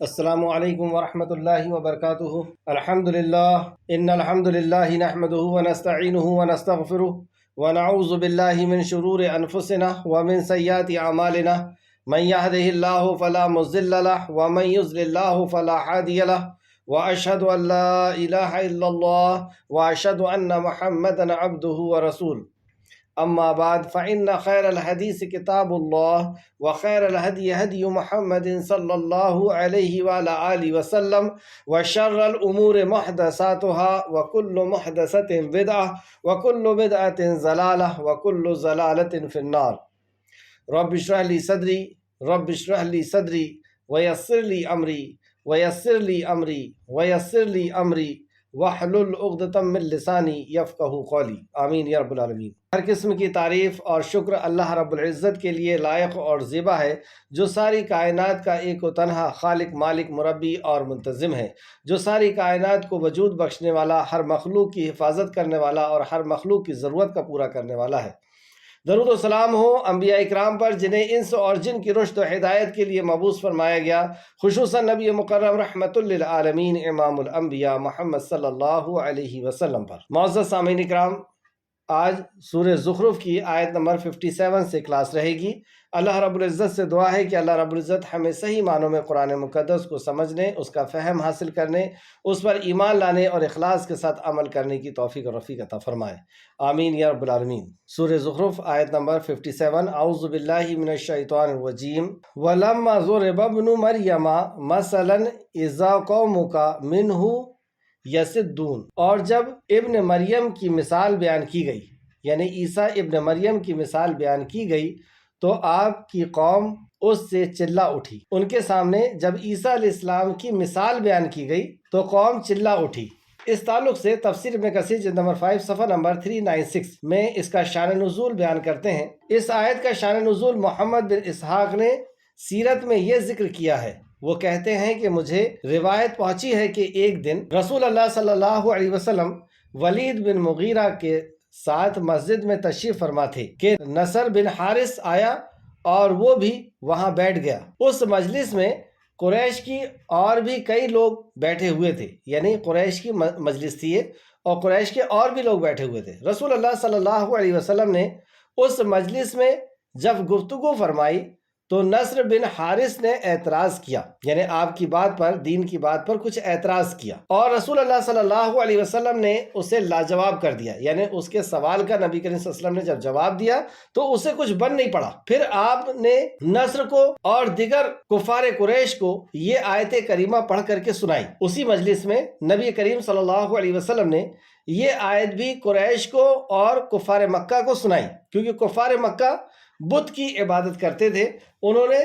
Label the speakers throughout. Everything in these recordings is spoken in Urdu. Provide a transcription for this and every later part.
Speaker 1: السلام علیکم ورحمۃ اللہ وبرکاتہ۔ الحمدللہ ان الحمدللہ نحمده ونستعینه ونستغفره ونعوذ باللہ من شرور انفسنا ومن سیئات اعمالنا من يهده الله فلا مضل له ومن يضلل الله فلا هادي له واشهد ان لا اله الا الله واشهد ان محمدا عبده ورسوله اما بعد فان خیر الحدیث کتاب اللہ وخیر الهدی هدی محمد صلی اللہ علیہ وعلی آلہ وسلم وشر الامور محدثاتها وکل محدثۃ بدعہ وکل بدعۃ ضلالہ وکل ضلالۃ فی النار۔ رب اشرح لی صدری رب اشرح لی صدری ویسر لی امری ویسر لی امری ویسر لی امری وحلل عقدۃ من لسانی یفقہوا قولی، آمین یا رب العالمین۔ ہر قسم کی تعریف اور شکر اللہ رب العزت کے لیے لائق اور زیبا ہے، جو ساری کائنات کا ایک و تنہا خالق، مالک، مربی اور منتظم ہے، جو ساری کائنات کو وجود بخشنے والا، ہر مخلوق کی حفاظت کرنے والا اور ہر مخلوق کی ضرورت کا پورا کرنے والا ہے۔ درود و سلام ہو انبیاء اکرام پر، جنہیں انس اور جن کی رشد و ہدایت کے لیے مبعوث فرمایا گیا، خصوصاً نبی مکرم رحمت للعالمین امام الانبیاء محمد صلی اللہ علیہ وسلم پر۔ معزز سامعین اکرام، آج سورہ زخرف کی آیت نمبر 57 سے کلاس رہے گی۔ اللہ رب العزت سے دعا ہے کہ اللہ رب العزت ہمیں صحیح معنوں میں قرآن مقدس کو سمجھنے، اس کا فہم حاصل کرنے، اس پر ایمان لانے اور اخلاص کے ساتھ عمل کرنے کی توفیق اور رفیق عطا فرمائے، آمین یا رب العالمین۔ سورہ زخرف آیت نمبر 57۔ اعوذ باللہ من الشیطان الرجیم۔ وَلَمَّا ضُرِبَ ابْنُ مَرْيَمَ مَثَلًا إِذَا قَوْمُكَ مِنْهُ یصدون، اور جب ابن مریم کی مثال بیان کی گئی، یعنی عیسیٰ ابن مریم کی مثال بیان کی گئی، تو آپ کی قوم اس سے چلا اٹھی۔ ان کے سامنے جب عیسیٰ علیہ السلام کی مثال بیان کی گئی تو قوم چلا اٹھی۔ اس تعلق سے تفسیر ابن کثیر جلد نمبر 5 صفحہ نمبر 396 میں اس کا شان نزول بیان کرتے ہیں۔ اس آیت کا شان نزول محمد بن اسحاق نے سیرت میں یہ ذکر کیا ہے۔ وہ کہتے ہیں کہ مجھے روایت پہنچی ہے کہ ایک دن رسول اللہ صلی اللہ علیہ وسلم ولید بن مغیرہ کے ساتھ مسجد میں تشریف فرما تھے کہ نصر بن حارث آیا اور وہ بھی وہاں بیٹھ گیا۔ اس مجلس میں قریش کی اور بھی کئی لوگ بیٹھے ہوئے تھے، یعنی قریش کی مجلس تھی یہ، اور قریش کے اور بھی لوگ بیٹھے ہوئے تھے۔ رسول اللہ صلی اللہ علیہ وسلم نے اس مجلس میں جب گفتگو فرمائی تو نصر بن حارث نے اعتراض کیا، یعنی آپ کی بات پر، دین کی بات پر کچھ اعتراض کیا، اور رسول اللہ صلی اللہ علیہ وسلم نے اسے لاجواب کر دیا، یعنی اس کے سوال کا نبی کریم صلی اللہ علیہ وسلم نے جب جواب دیا تو اسے کچھ بن نہیں پڑا۔ پھر آپ نے نصر کو اور دیگر کفار قریش کو یہ آیت کریمہ پڑھ کر کے سنائی۔ اسی مجلس میں نبی کریم صلی اللہ علیہ وسلم نے یہ آیت بھی قریش کو اور کفار مکہ کو سنائی، کیونکہ کفار مکہ بت کی عبادت کرتے تھے۔ انہوں نے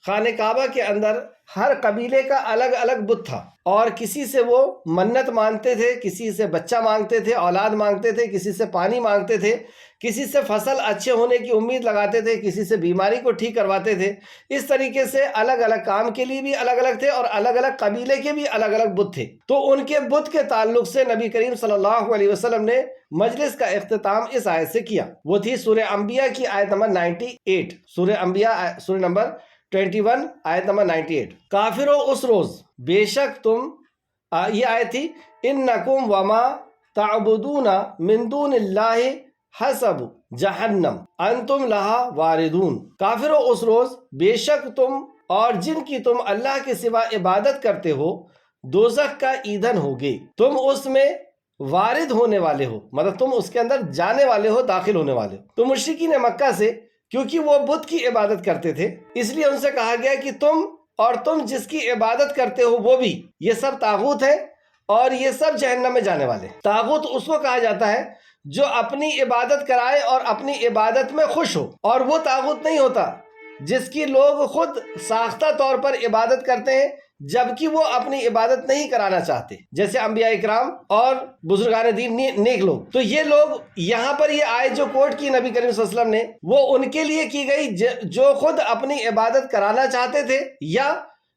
Speaker 1: خانہ کعبہ کے اندر ہر قبیلے کا الگ الگ بت تھا، اور کسی سے وہ منت مانگتے تھے، کسی سے بچہ مانگتے تھے، اولاد مانگتے تھے، کسی سے پانی مانگتے تھے، کسی سے فصل اچھے ہونے کی امید لگاتے تھے، کسی سے بیماری کو ٹھیک کرواتے تھے۔ اس طریقے سے الگ الگ کام کے لیے بھی الگ الگ تھے، اور الگ الگ قبیلے کے بھی الگ الگ بت تھے۔ تو ان کے بت کے تعلق سے نبی کریم صلی اللہ علیہ وسلم نے مجلس کا اختتام اس آیت سے کیا۔ وہ تھی سورہ انبیاء کی آیت نمبر 98۔ سورہ انبیاء سورہ نمبر 21 آیت نمبر 98۔ کافرو اس روز، بے شک تم، یہ آیت تھی، انکم وما تعبدون من دون اللہ حسب جہنم انتم لہا واردون۔ کافرو اس روز، بے شک تم اور جن کی تم اللہ کے سوا عبادت کرتے ہو دوزخ کا ایندھن ہوگے، تم اس میں وارد ہونے والے ہو، مطلب تم اس کے اندر جانے والے ہو، داخل ہونے والے ہو۔ تو مشرکین مکہ سے، کیونکہ وہ بت کی عبادت کرتے تھے، اس لیے ان سے کہا گیا کہ تم اور تم جس کی عبادت کرتے ہو وہ بھی، یہ سب طاغوت ہے اور یہ سب جہنم میں جانے والے۔ طاغوت اس کو کہا جاتا ہے جو اپنی عبادت کرائے اور اپنی عبادت میں خوش ہو، اور وہ طاغوت نہیں ہوتا جس کی لوگ خود ساختہ طور پر عبادت کرتے ہیں جبکہ وہ اپنی عبادت نہیں کرانا چاہتے، جیسے انبیاء اکرام اور بزرگان دین نیک لوگ۔ تو یہ لوگ، یہاں پر یہ آیت جو کوٹ کی نبی کریم صلی اللہ علیہ وسلم نے، وہ ان کے لیے کی گئی جو خود اپنی عبادت کرانا چاہتے تھے، یا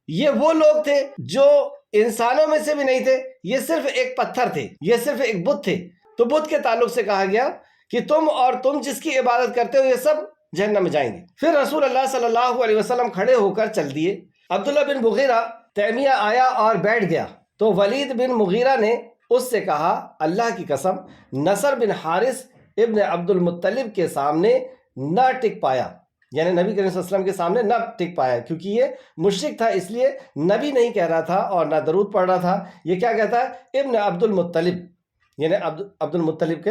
Speaker 1: یہ وہ لوگ تھے جو انسانوں میں سے بھی نہیں تھے، یہ صرف ایک پتھر تھے، یہ صرف ایک بت تھے۔ تو بت کے تعلق سے کہا گیا کہ تم اور تم جس کی عبادت کرتے ہو یہ سب جہنم میں جائیں گے۔ پھر رسول اللہ صلی اللہ علیہ وسلم کھڑے ہو کر چل دیے عبداللہ بن مغیرہ تیمیہ آیا اور بیٹھ گیا تو ولید بن مغیرہ نے اس سے کہا اللہ کی قسم نصر بن حارث ابن عبد المطلب کے سامنے نہ ٹک پایا، یعنی نبی کریم صلی اللہ علیہ وسلم کے سامنے نہ ٹک پایا، کیونکہ یہ مشرک تھا، اس لیے نبی نہیں کہہ رہا تھا اور نہ درود پڑھ رہا تھا۔ یہ کیا کہتا ہے؟ ابن عبد المطلب، یعنی عبد المطلب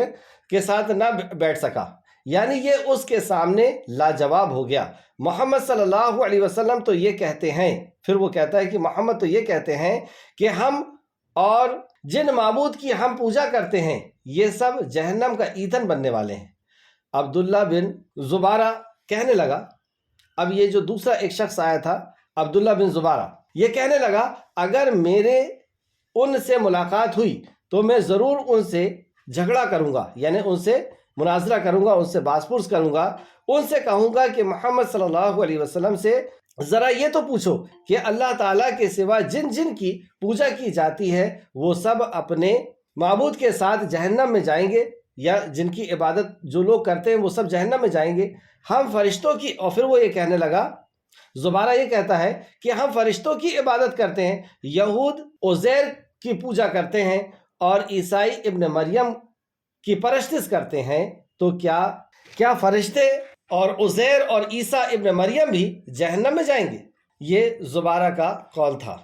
Speaker 1: کے ساتھ نہ بیٹھ سکا، یعنی یہ اس کے سامنے لاجواب ہو گیا۔ محمد صلی اللہ علیہ وسلم تو یہ کہتے ہیں، پھر وہ کہتا ہے کہ محمد تو یہ کہتے ہیں کہ ہم اور جن معبود کی ہم پوجا کرتے ہیں یہ سب جہنم کا ایندھن بننے والے ہیں۔ عبداللہ بن زبارہ کہنے لگا، اب یہ جو دوسرا ایک شخص آیا تھا عبداللہ بن زبارہ، یہ کہنے لگا اگر میرے ان سے ملاقات ہوئی تو میں ضرور ان سے جھگڑا کروں گا، یعنی ان سے مناظرہ کروں گا، ان سے باس پرس کروں گا، ان سے کہوں گا کہ محمد صلی اللہ علیہ وسلم سے ذرا یہ تو پوچھو کہ اللہ تعالیٰ کے سوا جن جن کی پوجا کی جاتی ہے وہ سب اپنے معبود کے ساتھ جہنم میں جائیں گے، یا جن کی عبادت جو لوگ کرتے ہیں وہ سب جہنم میں جائیں گے؟ ہم فرشتوں کی، اور پھر وہ یہ کہنے لگا، زبارہ یہ کہتا ہے کہ ہم فرشتوں کی عبادت کرتے ہیں، یہود عزیر کی پوجا کرتے ہیں اور عیسائی ابن مریم کی پرستش کرتے ہیں، تو کیا فرشتے اور عزیر اور عیسیٰ ابن مریم بھی جہنم میں جائیں گے؟ یہ زبارہ کا قول تھا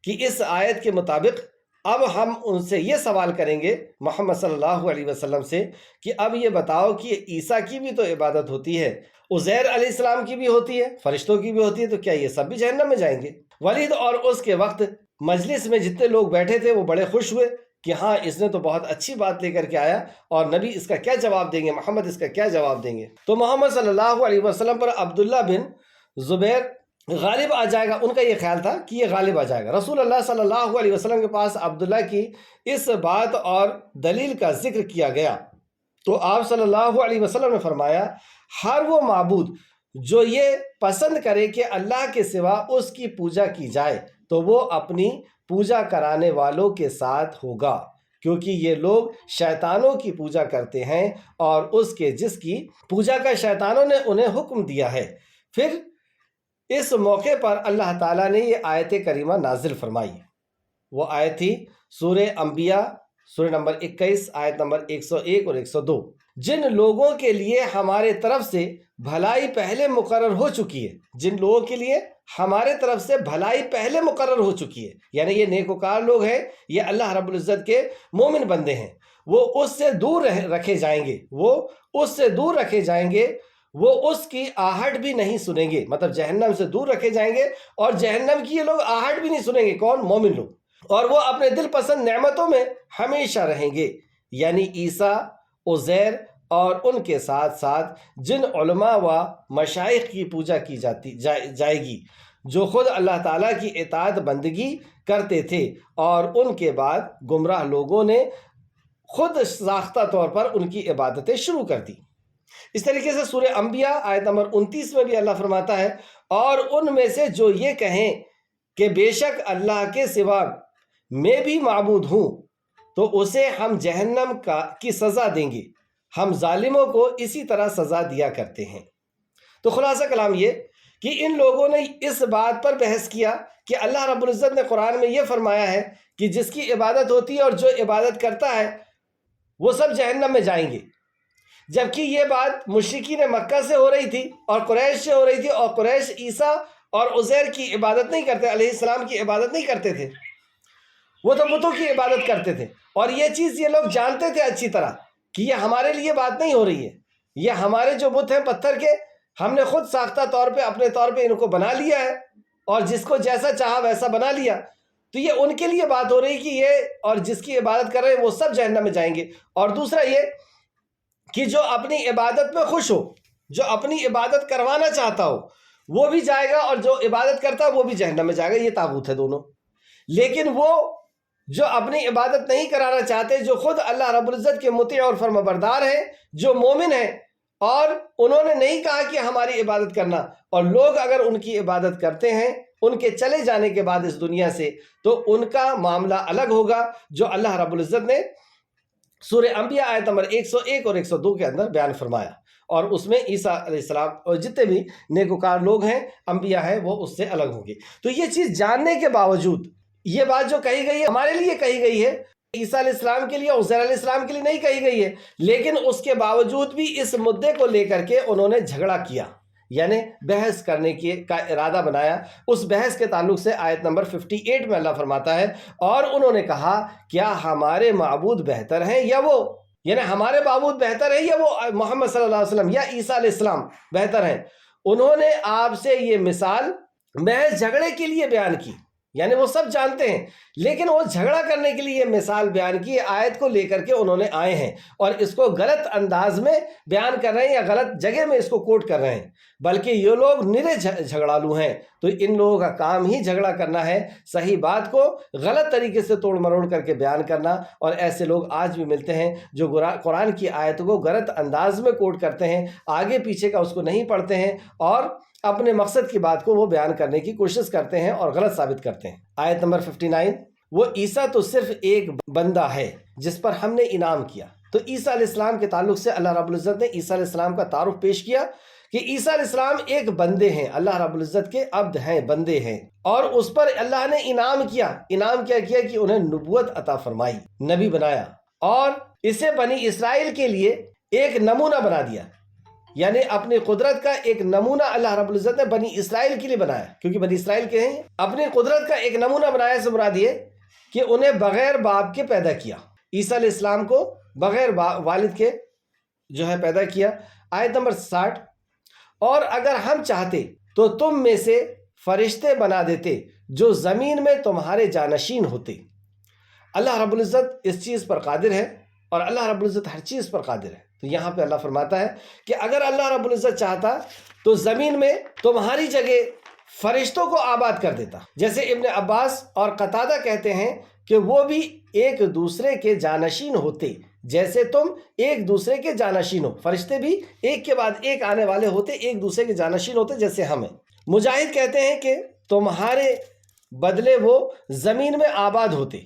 Speaker 1: کہ اس آیت کے مطابق اب ہم ان سے یہ سوال کریں گے محمد صلی اللہ علیہ وسلم سے کہ اب یہ بتاؤ کہ عیسیٰ کی بھی تو عبادت ہوتی ہے، عزیر علیہ السلام کی بھی ہوتی ہے، فرشتوں کی بھی ہوتی ہے، تو کیا یہ سب بھی جہنم میں جائیں گے؟ ولید اور اس کے وقت مجلس میں جتنے لوگ بیٹھے تھے وہ بڑے خوش ہوئے کہ ہاں اس نے تو بہت اچھی بات لے کر کے آیا، اور نبی اس کا کیا جواب دیں گے، محمد اس کا کیا جواب دیں گے؟ تو محمد صلی اللہ علیہ وسلم پر عبداللہ بن زبیر غالب آ جائے گا، ان کا یہ خیال تھا کہ یہ غالب آ جائے گا۔ رسول اللہ صلی اللہ علیہ وسلم کے پاس عبداللہ کی اس بات اور دلیل کا ذکر کیا گیا تو آپ صلی اللہ علیہ وسلم نے فرمایا، ہر وہ معبود جو یہ پسند کرے کہ اللہ کے سوا اس کی پوجا کی جائے تو وہ اپنی پوجا کرانے والوں کے ساتھ ہوگا، کیونکہ یہ لوگ شیطانوں کی پوجا کرتے ہیں اور اس کے جس کی پوجا کا شیطانوں نے انہیں حکم دیا ہے۔ پھر اس موقع پر اللہ تعالیٰ نے یہ آیت کریمہ نازل فرمائی، وہ آیت تھی سورہ انبیاء سورہ نمبر 21 آیت نمبر 101 اور 102۔ جن لوگوں کے لیے ہمارے طرف سے بھلائی پہلے مقرر ہو چکی ہے، جن لوگوں کے لیے ہمارے طرف سے بھلائی پہلے مقرر ہو چکی ہے، یعنی یہ نیکوکار لوگ ہیں، یہ اللہ رب العزت کے مومن بندے ہیں، وہ اس سے دور رکھے جائیں گے، وہ اس سے دور رکھے جائیں گے، وہ اس کی آہٹ بھی نہیں سنیں گے، مطلب جہنم سے دور رکھے جائیں گے اور جہنم کی یہ لوگ آہٹ بھی نہیں سنیں گے۔ کون؟ مومن لوگ۔ اور وہ اپنے دل پسند نعمتوں میں ہمیشہ رہیں گے، یعنی عیسیٰ، عزیر اور ان کے ساتھ ساتھ جن علماء و مشائخ کی پوجا کی جائے گی جو خود اللہ تعالیٰ کی اطاعت بندگی کرتے تھے، اور ان کے بعد گمراہ لوگوں نے خود ساختہ طور پر ان کی عبادتیں شروع کر دی۔ اس طریقے سے سورہ انبیاء آیت نمبر 29 میں بھی اللہ فرماتا ہے، اور ان میں سے جو یہ کہیں کہ بے شک اللہ کے سوا میں بھی معبود ہوں تو اسے ہم جہنم کی سزا دیں گے، ہم ظالموں کو اسی طرح سزا دیا کرتے ہیں۔ تو خلاصہ کلام یہ کہ ان لوگوں نے اس بات پر بحث کیا کہ اللہ رب العزت نے قرآن میں یہ فرمایا ہے کہ جس کی عبادت ہوتی ہے اور جو عبادت کرتا ہے وہ سب جہنم میں جائیں گے، جبکہ یہ بات مشرکین مکہ سے ہو رہی تھی اور قریش سے ہو رہی تھی، اور قریش عیسیٰ اور عزیر کی عبادت نہیں کرتے، علیہ السلام کی عبادت نہیں کرتے تھے، وہ تو بتوں کی عبادت کرتے تھے، اور یہ چیز یہ لوگ جانتے تھے اچھی طرح کہ یہ ہمارے لیے بات نہیں ہو رہی ہے، یہ ہمارے جو بت ہیں پتھر کے، ہم نے خود ساختہ طور پہ اپنے طور پہ ان کو بنا لیا ہے اور جس کو جیسا چاہا ویسا بنا لیا، تو یہ ان کے لیے بات ہو رہی کہ یہ اور جس کی عبادت کر رہے ہیں وہ سب جہنم میں جائیں گے۔ اور دوسرا یہ کہ جو اپنی عبادت میں خوش ہو، جو اپنی عبادت کروانا چاہتا ہو وہ بھی جائے گا، اور جو عبادت کرتا ہے وہ بھی جہنم میں جائے گا، یہ طاغوت ہے دونوں۔ لیکن وہ جو اپنی عبادت نہیں کرانا چاہتے، جو خود اللہ رب العزت کے مطیع اور فرمانبردار ہیں، جو مومن ہیں، اور انہوں نے نہیں کہا کہ ہماری عبادت کرنا، اور لوگ اگر ان کی عبادت کرتے ہیں ان کے چلے جانے کے بعد اس دنیا سے، تو ان کا معاملہ الگ ہوگا، جو اللہ رب العزت نے سورہ انبیاء آیت نمبر 101 اور 102 کے اندر بیان فرمایا۔ اور اس میں عیسیٰ علیہ السلام اور جتنے بھی نیکوکار لوگ ہیں، انبیاء ہیں، وہ اس سے الگ ہوں گے۔ تو یہ چیز جاننے کے باوجود یہ بات جو کہی گئی ہے ہمارے لیے کہی گئی ہے، عیسیٰ علیہ السلام کے لیے، عزیر علیہ السلام کے لیے نہیں کہی گئی ہے، لیکن اس کے باوجود بھی اس مدعے کو لے کر کے انہوں نے جھگڑا کیا، یعنی بحث کرنے کا ارادہ بنایا۔ اس بحث کے تعلق سے آیت نمبر 58 میں اللہ فرماتا ہے، اور انہوں نے کہا کیا ہمارے معبود بہتر ہیں یا وہ، یعنی ہمارے معبود بہتر ہیں یا وہ محمد صلی اللہ علیہ وسلم یا عیسیٰ علیہ السلام بہتر ہیں۔ انہوں نے آپ سے یہ مثال محض جھگڑے کے لیے بیان کی، یعنی وہ سب جانتے ہیں، لیکن وہ جھگڑا کرنے کے لیے یہ مثال بیان کی، آیت کو لے کر کے انہوں نے آئے ہیں اور اس کو غلط انداز میں بیان کر رہے ہیں یا غلط جگہ میں اس کو کوٹ کر رہے ہیں، بلکہ یہ لوگ نرے جھگڑالو ہیں۔ تو ان لوگوں کا کام ہی جھگڑا کرنا ہے، صحیح بات کو غلط طریقے سے توڑ مروڑ کر کے بیان کرنا، اور ایسے لوگ آج بھی ملتے ہیں جو قرآن کی آیتوں کو غلط انداز میں کوٹ کرتے ہیں، آگے پیچھے کا اس کو نہیں پڑھتے ہیں اور اپنے مقصد کی بات کو وہ بیان کرنے کی کوشش کرتے ہیں اور غلط ثابت کرتے ہیں۔ آیت نمبر 59، وہ عیسیٰ تو صرف ایک بندہ ہے جس پر ہم نے انعام کیا۔ تو عیسیٰ علیہ السلام کے تعلق سے اللہ رب العزت نے عیسیٰ علیہ السلام کا تعارف پیش کیا کہ عیسیٰ علیہ السلام ایک بندے ہیں، اللہ رب العزت کے عبد ہیں، بندے ہیں، اور اس پر اللہ نے انعام کیا۔ انعام کیا کیا کہ انہیں نبوت عطا فرمائی، نبی بنایا، اور اسے بنی اسرائیل کے لیے ایک نمونہ بنا دیا، یعنی اپنی قدرت کا ایک نمونہ اللہ رب العزت نے بنی اسرائیل کے لیے بنایا، کیونکہ بنی اسرائیل کے ہیں۔ اپنی قدرت کا ایک نمونہ بنایا سے مراد یہ کہ انہیں بغیر باپ کے پیدا کیا، عیسیٰ علیہ السلام کو بغیر والد کے جو ہے پیدا کیا۔ آیت نمبر 60، اور اگر ہم چاہتے تو تم میں سے فرشتے بنا دیتے جو زمین میں تمہارے جانشین ہوتے۔ اللہ رب العزت اس چیز پر قادر ہے، اور اللہ رب العزت ہر چیز پر قادر ہے۔ تو یہاں پہ اللہ فرماتا ہے کہ اگر اللہ رب العزت چاہتا تو زمین میں تمہاری جگہ فرشتوں کو آباد کر دیتا۔ جیسے ابن عباس اور قتادہ کہتے ہیں کہ وہ بھی ایک دوسرے کے جانشین ہوتے، جیسے تم ایک دوسرے کے جانشین ہو۔ فرشتے بھی ایک کے بعد ایک آنے والے ہوتے، ایک دوسرے کے جانشین ہوتے جیسے ہم ہیں۔ مجاہد کہتے ہیں کہ تمہارے بدلے وہ زمین میں آباد ہوتے،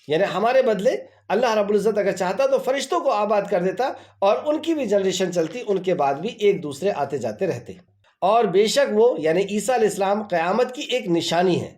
Speaker 1: یعنی ہمارے بدلے اللہ رب العزت اگر چاہتا تو فرشتوں کو آباد کر دیتا، اور ان کی بھی جنریشن چلتی، ان کے بعد بھی ایک دوسرے آتے جاتے رہتے۔ اور بے شک وہ یعنی عیسیٰ علیہ السلام قیامت کی ایک نشانی ہے۔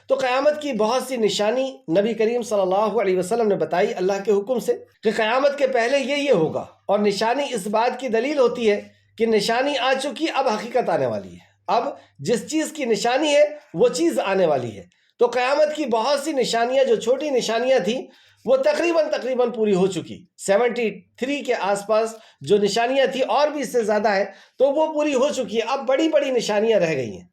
Speaker 1: تو قیامت کی بہت سی نشانی نبی کریم صلی اللہ علیہ وسلم نے بتائی اللہ کے حکم سے کہ قیامت کے پہلے یہ ہوگا، اور نشانی اس بات کی دلیل ہوتی ہے کہ نشانی آ چکی، اب حقیقت آنے والی ہے، اب جس چیز کی نشانی ہے وہ چیز آنے والی ہے۔ تو قیامت کی بہت سی نشانیاں جو چھوٹی نشانیاں تھیں وہ تقریباً پوری ہو چکی، 73 کے آس پاس جو نشانیاں تھیں، اور بھی اس سے زیادہ ہے، تو وہ پوری ہو چکی ہے۔ اب بڑی بڑی نشانیاں رہ گئی ہیں۔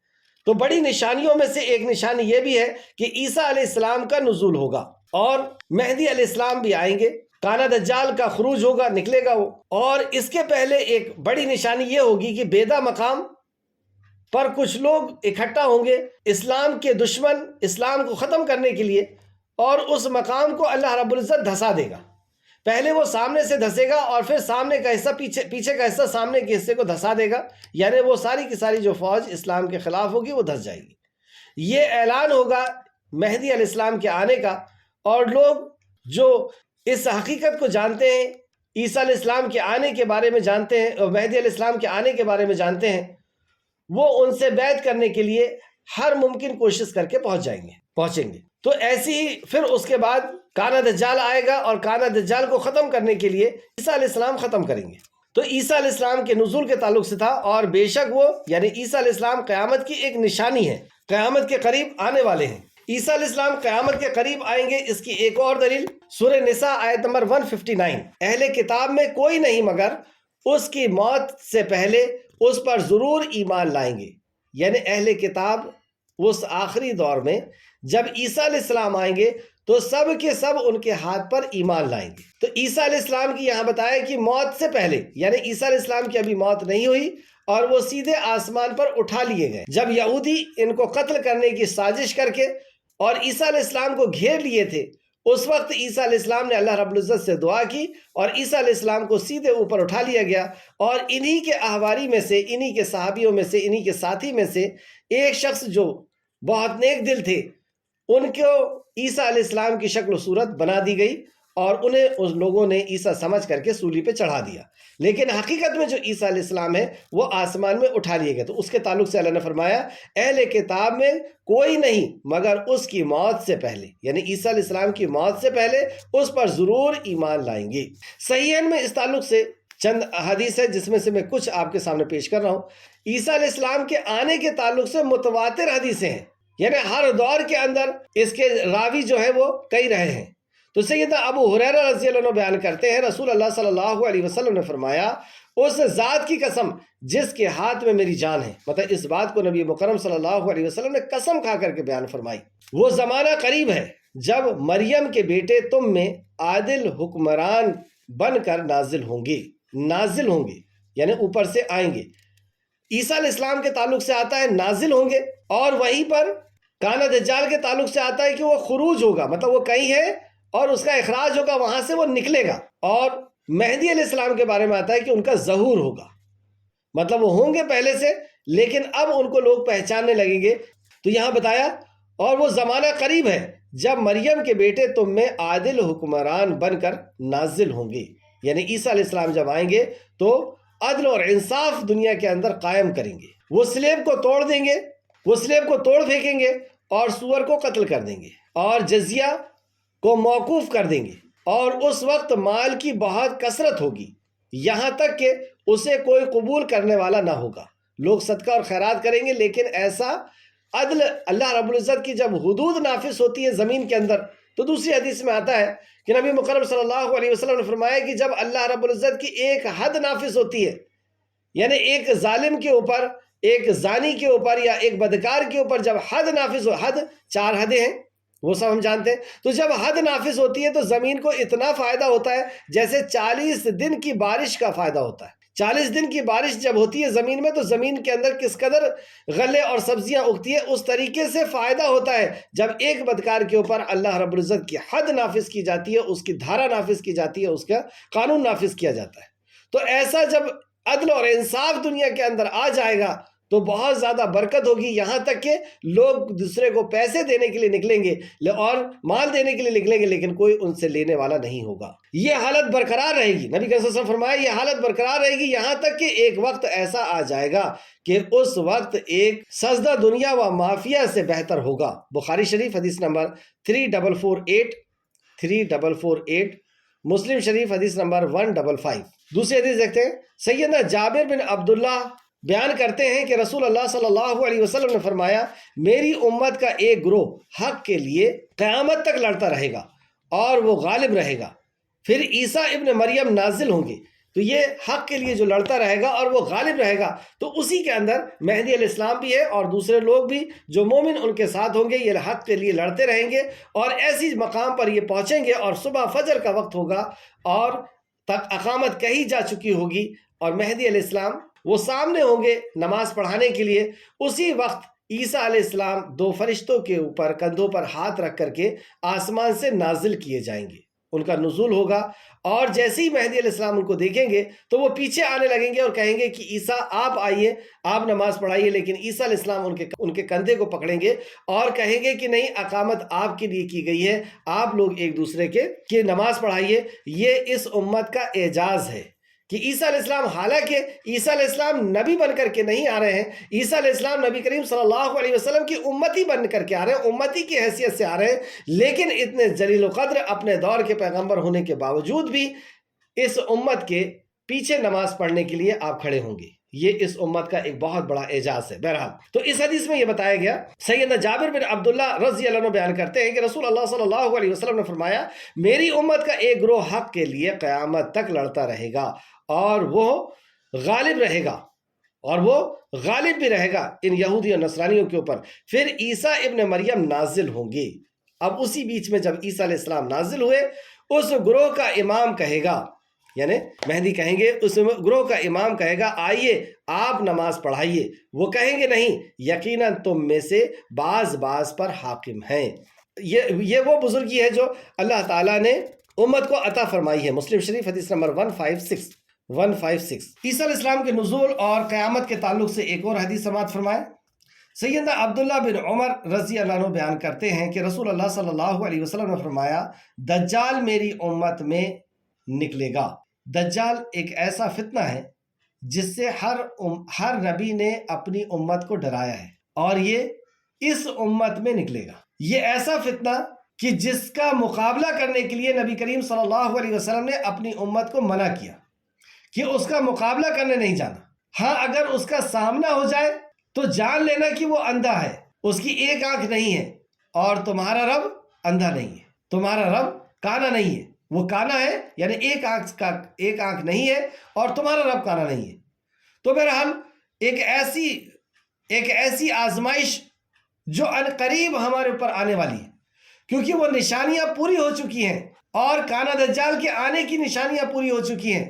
Speaker 1: تو بڑی نشانیوں میں سے ایک نشانی یہ بھی ہے کہ عیسیٰ علیہ السلام کا نزول ہوگا، اور مہدی علیہ السلام بھی آئیں گے، کانا دجال کا خروج ہوگا، نکلے گا وہ۔ اور اس کے پہلے ایک بڑی نشانی یہ ہوگی کہ بیدا مقام پر کچھ لوگ اکٹھا ہوں گے، اسلام کے دشمن، اسلام کو ختم کرنے کے لیے، اور اس مقام کو اللہ رب العزت دھسا دے گا۔ پہلے وہ سامنے سے دھسے گا، اور پھر سامنے کا حصہ پیچھے کا حصہ سامنے کے حصے کو دھسا دے گا، یعنی وہ ساری کی ساری جو فوج اسلام کے خلاف ہوگی وہ دھس جائے گی۔ یہ اعلان ہوگا مہدی علیہ السلام کے آنے کا، اور لوگ جو اس حقیقت کو جانتے ہیں، عیسیٰ علیہ السلام کے آنے کے بارے میں جانتے ہیں، اور مہدی علیہ السلام کے آنے کے بارے میں جانتے ہیں، وہ ان سے بیعت کرنے کے لیے ہر ممکن کوشش کر کے پہنچیں گے۔ تو ایسی ہی پھر اس کے بعد کانا دجال آئے گا، اور کانا دجال کو ختم کرنے کے لیے عیسیٰ علیہ السلام ختم کریں گے۔ تو عیسیٰ علیہ السلام کے نزول کے تعلق سے تھا، اور بے شک وہ یعنی عیسیٰ علیہ السلام قیامت کی ایک نشانی ہے، قیامت کے قریب آنے والے ہیں۔ عیسیٰ علیہ السلام قیامت کے قریب آئیں گے، اس کی ایک اور دلیل سورہ نساء آیت نمبر 159، اہل کتاب میں کوئی نہیں مگر اس کی موت سے پہلے اس پر ضرور ایمان لائیں گے، یعنی اہل کتاب اس آخری دور میں جب عیسیٰ علیہ السلام آئیں گے تو سب کے سب ان کے ہاتھ پر ایمان لائیں گے۔ تو عیسیٰ علیہ السلام کی یہاں بتایا کہ موت سے پہلے، یعنی عیسیٰ علیہ السلام کی ابھی موت نہیں ہوئی، اور وہ سیدھے آسمان پر اٹھا لیے گئے۔ جب یہودی ان کو قتل کرنے کی سازش کر کے اور عیسیٰ علیہ السلام کو گھیر لیے تھے، اس وقت عیسیٰ علیہ السلام نے اللہ رب العزت سے دعا کی، اور عیسیٰ علیہ السلام کو سیدھے اوپر اٹھا لیا گیا، اور انہی کے احواری میں سے، انہی کے صحابیوں میں سے، انہی کے ساتھی میں سے ایک شخص جو بہت نیک دل تھے، ان کو عیسیٰ علیہ السلام کی شکل و صورت بنا دی گئی، اور انہیں اس لوگوں نے عیسیٰ سمجھ کر کے سولی پہ چڑھا دیا، لیکن حقیقت میں جو عیسیٰ علیہ السلام ہے وہ آسمان میں اٹھا لیے گئے۔ تو اس کے تعلق سے اللہ نے فرمایا اہل کتاب میں کوئی نہیں مگر اس کی موت سے پہلے، یعنی عیسیٰ علیہ السلام کی موت سے پہلے اس پر ضرور ایمان لائیں گے۔ صحیحین میں اس تعلق سے چند حدیث ہے جس میں سے میں کچھ آپ کے سامنے پیش کر رہا ہوں۔ عیسیٰ علیہ السلام کے آنے کے تعلق سے متواتر حدیثیں ہیں، یعنی ہر دور کے اندر اس کے راوی جو ہے وہ کئی رہے ہیں۔ تو سیدنا ابو ہریرہ رضی اللہ عنہ بیان کرتے ہیں رسول اللہ صلی اللہ علیہ وسلم نے فرمایا اس ذات کی قسم جس کے ہاتھ میں میری جان ہے، مطلب اس بات کو نبی مکرم صلی اللہ علیہ وسلم نے قسم کھا کر کے بیان فرمائی، وہ زمانہ قریب ہے جب مریم کے بیٹے تم میں عادل حکمران بن کر نازل ہوں گے یعنی اوپر سے آئیں گے۔ عیسیٰ علیہ السلام کے تعلق سے آتا ہے نازل ہوں گے، اور وہیں پر کانا دجال کے تعلق سے آتا ہے کہ وہ خروج ہوگا، مطلب وہ کہیں ہے اور اس کا اخراج ہوگا، وہاں سے وہ نکلے گا۔ اور مہدی علیہ السلام کے بارے میں آتا ہے کہ ان کا ظہور ہوگا، مطلب وہ ہوں گے پہلے سے لیکن اب ان کو لوگ پہچاننے لگیں گے۔ تو یہاں بتایا اور وہ زمانہ قریب ہے جب مریم کے بیٹے تم میں عادل حکمران بن کر نازل ہوں گے، یعنی عیسیٰ علیہ السلام جب آئیں گے تو عدل اور انصاف دنیا کے اندر قائم کریں گے۔ وہ سلیب کو توڑ دیں گے، وہ سلیب کو توڑ پھینکیں گے اور سور کو قتل کر دیں گے اور جزیہ کو موقوف کر دیں گے، اور اس وقت مال کی بہت کثرت ہوگی یہاں تک کہ اسے کوئی قبول کرنے والا نہ ہوگا۔ لوگ صدقہ اور خیرات کریں گے، لیکن ایسا عدل اللہ رب العزت کی جب حدود نافذ ہوتی ہے زمین کے اندر، تو دوسری حدیث میں آتا ہے کہ نبی مکرم صلی اللہ علیہ وسلم نے فرمایا کہ جب اللہ رب العزت کی ایک حد نافذ ہوتی ہے، یعنی ایک ظالم کے اوپر، ایک زانی کے اوپر یا ایک بدکار کے اوپر جب حد نافذ ہو، حد 4 حدیں ہیں وہ سب ہم جانتے ہیں، تو جب حد نافذ ہوتی ہے تو زمین کو اتنا فائدہ ہوتا ہے جیسے 40 دن کی بارش کا فائدہ ہوتا ہے۔ 40 دن کی بارش جب ہوتی ہے زمین میں تو زمین کے اندر کس قدر غلے اور سبزیاں اگتی ہیں، اس طریقے سے فائدہ ہوتا ہے جب ایک بدکار کے اوپر اللہ رب العزت کی حد نافذ کی جاتی ہے، اس کی دھارا نافذ کی جاتی ہے، اس کا قانون نافذ کیا جاتا ہے۔ تو ایسا جب عدل اور انصاف دنیا کے اندر آ جائے گا تو بہت زیادہ برکت ہوگی، یہاں تک کہ لوگ دوسرے کو پیسے دینے کے لیے نکلیں گے اور مال دینے کے لیے نکلیں گے، لیکن کوئی ان سے لینے والا نہیں ہوگا۔ یہ حالت برقرار رہے گی، نبی صلی اللہ علیہ وسلم فرمایا یہ حالت برقرار رہے گی یہاں تک کہ ایک وقت ایسا آ جائے گا کہ اس وقت ایک سجدہ دنیا و مافیا سے بہتر ہوگا۔ بخاری شریف حدیث نمبر 3448، مسلم شریف حدیث نمبر 155۔ دوسری حدیث دیکھتے ہیں، سیدنا جابر بن عبداللہ بیان کرتے ہیں کہ رسول اللہ صلی اللہ علیہ وسلم نے فرمایا میری امت کا ایک گروہ حق کے لیے قیامت تک لڑتا رہے گا اور وہ غالب رہے گا، پھر عیسیٰ ابن مریم نازل ہوں گے۔ تو یہ حق کے لیے جو لڑتا رہے گا اور وہ غالب رہے گا، تو اسی کے اندر مہدی علیہ السلام بھی ہے اور دوسرے لوگ بھی جو مومن ان کے ساتھ ہوں گے، یہ حق کے لیے لڑتے رہیں گے اور ایسی مقام پر یہ پہنچیں گے اور صبح فجر کا وقت ہوگا اور تک اقامت کہی جا چکی ہوگی اور مہدی علیہ السلام وہ سامنے ہوں گے نماز پڑھانے کے لیے۔ اسی وقت عیسیٰ علیہ السلام 2 فرشتوں کے اوپر کندھوں پر ہاتھ رکھ کر کے آسمان سے نازل کیے جائیں گے، ان کا نزول ہوگا، اور جیسے ہی مہدی علیہ السلام ان کو دیکھیں گے تو وہ پیچھے آنے لگیں گے اور کہیں گے کہ عیسیٰ آپ آئیے، آپ نماز پڑھائیے، لیکن عیسیٰ علیہ السلام ان کے کندھے کو پکڑیں گے اور کہیں گے کہ نہیں، اقامت آپ کے لیے کی گئی ہے، آپ لوگ ایک دوسرے کے نماز پڑھائیے۔ یہ اس امت کا اعجاز ہے کہ عیسیٰ علیہ السلام، حالانکہ عیسیٰ علیہ السلام نبی بن کر کے نہیں آ رہے ہیں، عیسیٰ علیہ السلام نبی کریم صلی اللہ علیہ وسلم کی امتی بن کر کے آ رہے ہیں، امتی کی حیثیت سے آ رہے ہیں، لیکن اتنے جلیل و قدر اپنے دور کے پیغمبر ہونے کے باوجود بھی اس امت کے پیچھے نماز پڑھنے کے لیے آپ کھڑے ہوں گے۔ یہ اس امت کا ایک بہت بڑا اعجاز ہے۔ بہرحال تو اس حدیث میں یہ بتایا گیا، سیدنا جابر بن عبداللہ رضی اللہ عنہ بیان کرتے ہیں کہ رسول اللہ صلی اللہ علیہ وسلم نے فرمایا میری امت کا ایک گروہ حق کے لیے قیامت تک لڑتا رہے گا اور وہ غالب رہے گا، اور وہ غالب بھی رہے گا ان یہودی اور نصرانیوں کے اوپر، پھر عیسیٰ ابن مریم نازل ہوں گے۔ اب اسی بیچ میں جب عیسیٰ علیہ السلام نازل ہوئے، اس گروہ کا امام کہے گا، یعنی مہدی کہیں گے، اس گروہ کا امام کہے گا آئیے آپ نماز پڑھائیے، وہ کہیں گے نہیں، یقیناً تم میں سے بعض پر حاکم ہیں۔ یہ وہ بزرگی ہے جو اللہ تعالیٰ نے امت کو عطا فرمائی ہے۔ مسلم شریف حدیث نمبر 156۔ عیسیٰ علیہ السلام کے نزول اور قیامت کے تعلق سے ایک اور حدیث سماعت فرمائے۔ سیدنا عبداللہ بن عمر رضی اللہ عنہ بیان کرتے ہیں کہ رسول اللہ صلی اللہ علیہ وسلم نے فرمایا دجال میری امت میں نکلے گا۔ دجال ایک ایسا فتنہ ہے جس سے ہر نبی نے اپنی امت کو ڈرایا ہے، اور یہ اس امت میں نکلے گا۔ یہ ایسا فتنہ کہ جس کا مقابلہ کرنے کے لیے نبی کریم صلی اللہ علیہ وسلم نے اپنی امت کو منع کیا کہ اس کا مقابلہ کرنے نہیں جانا۔ ہاں اگر اس کا سامنا ہو جائے تو جان لینا کہ وہ اندھا ہے، اس کی ایک آنکھ نہیں ہے، اور تمہارا رب اندھا نہیں ہے، تمہارا رب کانا نہیں ہے۔ وہ کانا ہے یعنی ایک آنکھ نہیں ہے، اور تمہارا رب کانا نہیں ہے۔ تو بہرحال ایک ایسی آزمائش جو عنقریب ہمارے اوپر آنے والی ہے، کیونکہ وہ نشانیاں پوری ہو چکی ہیں، اور کانا دجال کے آنے کی نشانیاں پوری ہو چکی ہیں،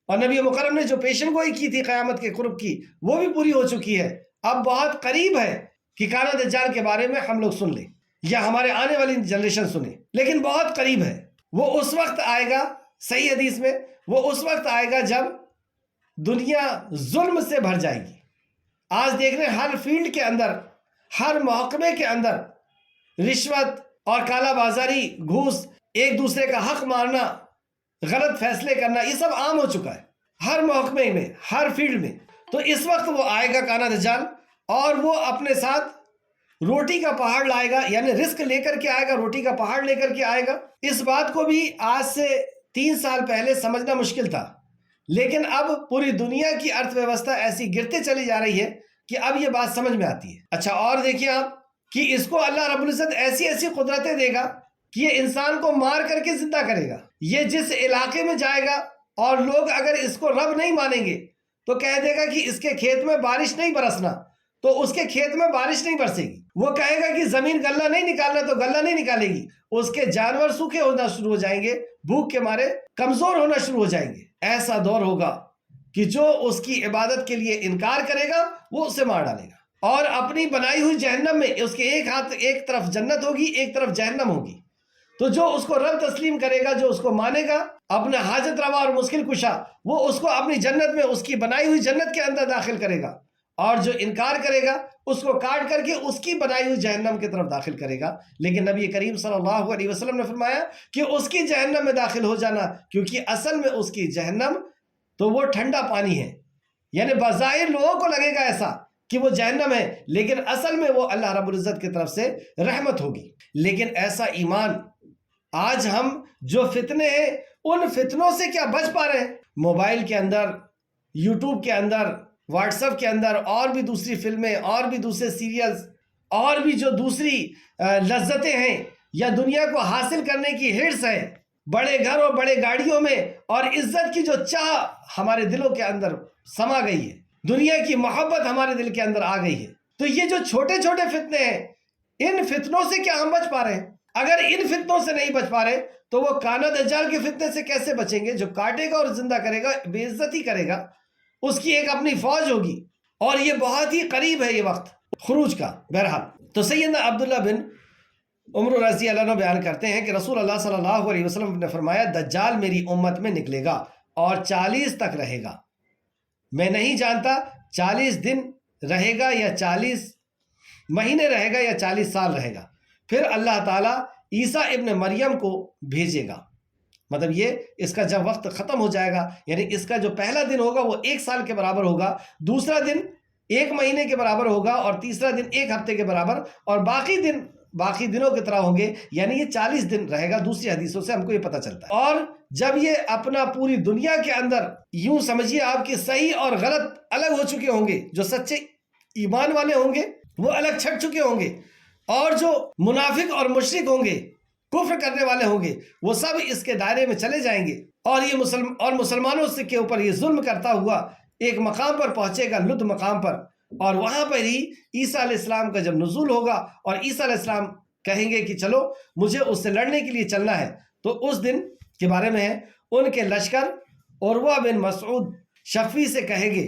Speaker 1: اور نبی مکرم نے جو پیشن گوئی کی تھی قیامت کے قرب کی وہ بھی پوری ہو چکی ہے۔ اب بہت قریب ہے کہ کانا دجال کے بارے میں ہم لوگ سن لیں یا ہمارے آنے والی جنریشن سنیں، لیکن بہت قریب ہے۔ وہ اس وقت آئے گا، صحیح حدیث میں وہ اس وقت آئے گا جب دنیا ظلم سے بھر جائے گی۔ آج دیکھ رہے ہیں ہر فیلڈ کے اندر، ہر محکمے کے اندر رشوت اور کالا بازاری، گھوس، ایک دوسرے کا حق مارنا، غلط فیصلے کرنا، یہ سب عام ہو چکا ہے ہر محکمے میں، ہر فیلڈ میں۔ تو اس وقت وہ آئے گا کانا دجال، اور وہ اپنے ساتھ روٹی کا پہاڑ لائے گا، یعنی رزق لے کر کے آئے گا، روٹی کا پہاڑ لے کر کے آئے گا۔ اس بات کو بھی آج سے 3 سال پہلے سمجھنا مشکل تھا، لیکن اب پوری دنیا کی ارتھ ویوستھا ایسی گرتے چلی جا رہی ہے کہ اب یہ بات سمجھ میں آتی ہے۔ اچھا اور دیکھیے آپ کہ اس کو اللہ رب العزت ایسی ایسی قدرتیں دے گا کہ یہ انسان کو مار کر کے زندہ کرے گا۔ یہ جس علاقے میں جائے گا اور لوگ اگر اس کو رب نہیں مانیں گے تو کہہ دے گا کہ اس کے کھیت میں بارش نہیں برسنا، تو اس کے کھیت میں بارش نہیں برسے گی۔ وہ کہے گا کہ زمین غلہ نہیں نکالنا، تو غلہ نہیں نکالے گی۔ اس کے جانور سوکھے ہونا شروع ہو جائیں گے، بھوک کے مارے کمزور ہونا شروع ہو جائیں گے۔ ایسا دور ہوگا کہ جو اس کی عبادت کے لیے انکار کرے گا وہ اسے مار ڈالے گا، اور اپنی بنائی ہوئی جہنم میں اس کے ایک طرف جنت ہوگی، ایک طرف جہنم ہوگی۔ تو جو اس کو رب تسلیم کرے گا، جو اس کو مانے گا، اپنا حاجت روا اور مشکل کشا، وہ اس کو اپنی جنت میں، اس کی بنائی ہوئی جنت کے اندر داخل کرے گا، اور جو انکار کرے گا اس کو کاٹ کر کے اس کی بنائی ہوئی جہنم کی طرف داخل کرے گا۔ لیکن نبی کریم صلی اللہ علیہ وسلم نے فرمایا کہ اس کی جہنم میں داخل ہو جانا، کیونکہ اصل میں اس کی جہنم تو وہ ٹھنڈا پانی ہے، یعنی بظاہر لوگوں کو لگے گا ایسا کہ وہ جہنم ہے، لیکن اصل میں وہ اللہ رب العزت کی طرف سے رحمت ہوگی۔ لیکن ایسا ایمان، آج ہم جو فتنے ہیں ان فتنوں سے کیا بچ پا رہے ہیں؟ موبائل کے اندر، یوٹیوب کے اندر، واٹس ایپ کے اندر، اور بھی دوسری فلمیں، اور بھی دوسرے سیریلز، اور بھی جو دوسری لذتیں ہیں، یا دنیا کو حاصل کرنے کی ہرس ہے، بڑے گھروں، بڑے گاڑیوں میں، اور عزت کی جو چاہ ہمارے دلوں کے اندر سما گئی ہے، دنیا کی محبت ہمارے دل کے اندر آ گئی ہے۔ تو یہ جو چھوٹے چھوٹے فتنے ہیں، ان فتنوں سے کیا ہم بچ پا رہے ہیں؟ اگر ان فتنوں سے نہیں بچ پا رہے تو وہ کانا دجال کے فتنے سے کیسے بچیں گے؟ جو کاٹے گا اور زندہ کرے گا، بے عزتی کرے گا، اس کی ایک اپنی فوج ہوگی، اور یہ بہت ہی قریب ہے یہ وقت خروج کا۔ بہرحال تو سیدنا عبداللہ بن عمر رضی اللہ عنہ بیان کرتے ہیں کہ رسول اللہ صلی اللہ علیہ وسلم نے فرمایا دجال میری امت میں نکلے گا اور 40 تک رہے گا۔ میں نہیں جانتا 40 دن رہے گا یا 40 مہینے رہے گا یا 40 سال رہے گا، پھر اللہ تعالیٰ عیسیٰ ابن مریم کو بھیجے گا۔ مطلب یہ اس کا جب وقت ختم ہو جائے گا، یعنی اس کا جو پہلا دن ہوگا وہ 1 سال کے برابر ہوگا، دوسرا دن 1 مہینے کے برابر ہوگا، اور تیسرا دن 1 ہفتے کے برابر، اور باقی دنوں کی طرح ہوں گے، یعنی یہ 40 دن رہے گا۔ دوسری حدیثوں سے ہم کو یہ پتہ چلتا ہے۔ اور جب یہ اپنا پوری دنیا کے اندر، یوں سمجھیے آپ کی صحیح اور غلط الگ ہو چکے ہوں گے، جو سچے ایمان والے ہوں گے وہ الگ چھٹ چکے ہوں گے، اور جو منافق اور مشرک ہوں گے، کفر کرنے والے ہوں گے، وہ سب اس کے دائرے میں چلے جائیں گے، اور یہ مسلمانوں سے کے اوپر یہ ظلم کرتا ہوا ایک مقام پر پہنچے گا، لد مقام پر، اور وہاں پر ہی عیسیٰ علیہ السلام کا جب نزول ہوگا اور عیسیٰ علیہ السلام کہیں گے کہ چلو مجھے اس سے لڑنے کے لیے چلنا ہے، تو اس دن کے بارے میں ہے ان کے لشکر عروہ بن مسعود شفیع سے کہیں گے،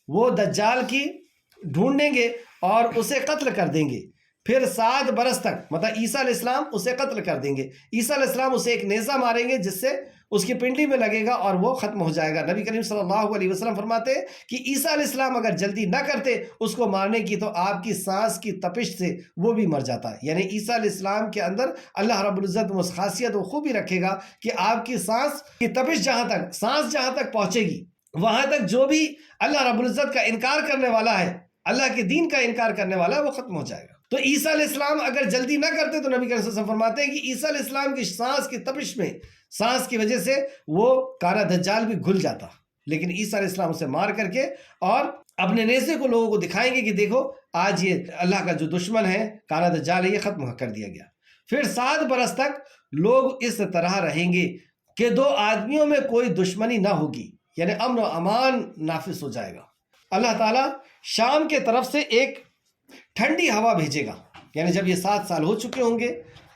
Speaker 1: وہ دجال کی ڈھونڈیں گے اور اسے قتل کر دیں گے۔ پھر 7 برس تک مطلب عیسیٰ علیہ السلام اسے قتل کر دیں گے. عیسیٰ علیہ السلام اسے ایک نیزہ ماریں گے جس سے اس کی پنڈلی میں لگے گا اور وہ ختم ہو جائے گا. نبی کریم صلی اللہ علیہ وسلم فرماتے ہیں کہ عیسیٰ علیہ السلام اگر جلدی نہ کرتے اس کو مارنے کی تو آپ کی سانس کی تپش سے وہ بھی مر جاتا ہے. یعنی عیسیٰ علیہ السلام کے اندر اللہ رب العزت وہ خاصیت و خوبی رکھے گا کہ آپ کی سانس کی تپش سانس جہاں تک پہنچے گی وہاں تک جو بھی اللہ رب العزت کا انکار کرنے والا ہے، اللہ کے دین کا انکار کرنے والا ہے، وہ ختم ہو جائے گا. تو عیسیٰ علیہ السلام اگر جلدی نہ کرتے تو نبی کریم صلی اللہ علیہ وسلم فرماتے ہیں کہ عیسیٰ علیہ السلام کی سانس کی تپش میں، سانس کی وجہ سے وہ کانا دجال بھی گھل جاتا. لیکن عیسیٰ علیہ السلام اسے مار کر کے اور اپنے نیزے کو لوگوں کو دکھائیں گے کہ دیکھو آج یہ اللہ کا جو دشمن ہے کانا دجال ہے یہ ختم کر دیا گیا. پھر 7 برس تک لوگ اس طرح رہیں گے کہ 2 آدمیوں میں کوئی دشمنی نہ ہوگی، یعنی امن و امان نافذ ہو جائے گا. اللہ تعالیٰ شام کے طرف سے ایک ٹھنڈی ہوا بھیجے گا. یعنی جب یہ 7 سال ہو چکے ہوں گے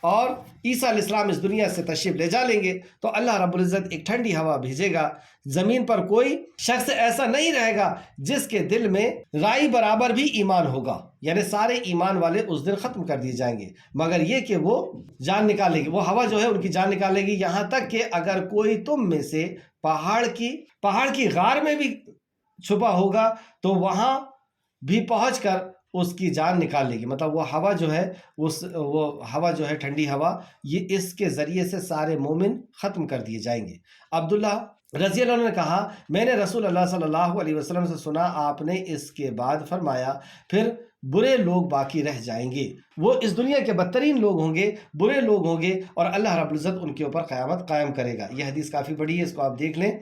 Speaker 1: اور عیسیٰ علیہ السلام اس دنیا سے تشریف لے جا لیں گے تو اللہ رب العزت ایک ٹھنڈی ہوا بھیجے گا. زمین پر کوئی شخص ایسا نہیں رہے گا جس کے دل میں رائی برابر بھی ایمان ہوگا. یعنی سارے ایمان والے اس دن ختم کر دیے جائیں گے، مگر یہ کہ وہ جان نکالے گی، وہ ہوا جو ہے ان کی جان نکالے گی. یہاں تک کہ اگر کوئی تم میں سے پہاڑ کی غار میں بھی چھپا ہوگا تو وہاں بھی پہنچ کر اس کی جان نکال لے گی. مطلب وہ ہوا جو ہے ٹھنڈی ہوا، یہ اس کے ذریعے سے سارے مومن ختم کر دیے جائیں گے. عبداللہ رضی اللہ عنہ نے کہا میں نے رسول اللہ صلی اللہ علیہ وسلم سے سنا، آپ نے اس کے بعد فرمایا پھر برے لوگ باقی رہ جائیں گے، وہ اس دنیا کے بدترین لوگ ہوں گے، برے لوگ ہوں گے اور اللہ رب العزت ان کے اوپر قیامت قائم کرے گا. یہ حدیث کافی بڑی ہے، اس کو آپ دیکھ لیں.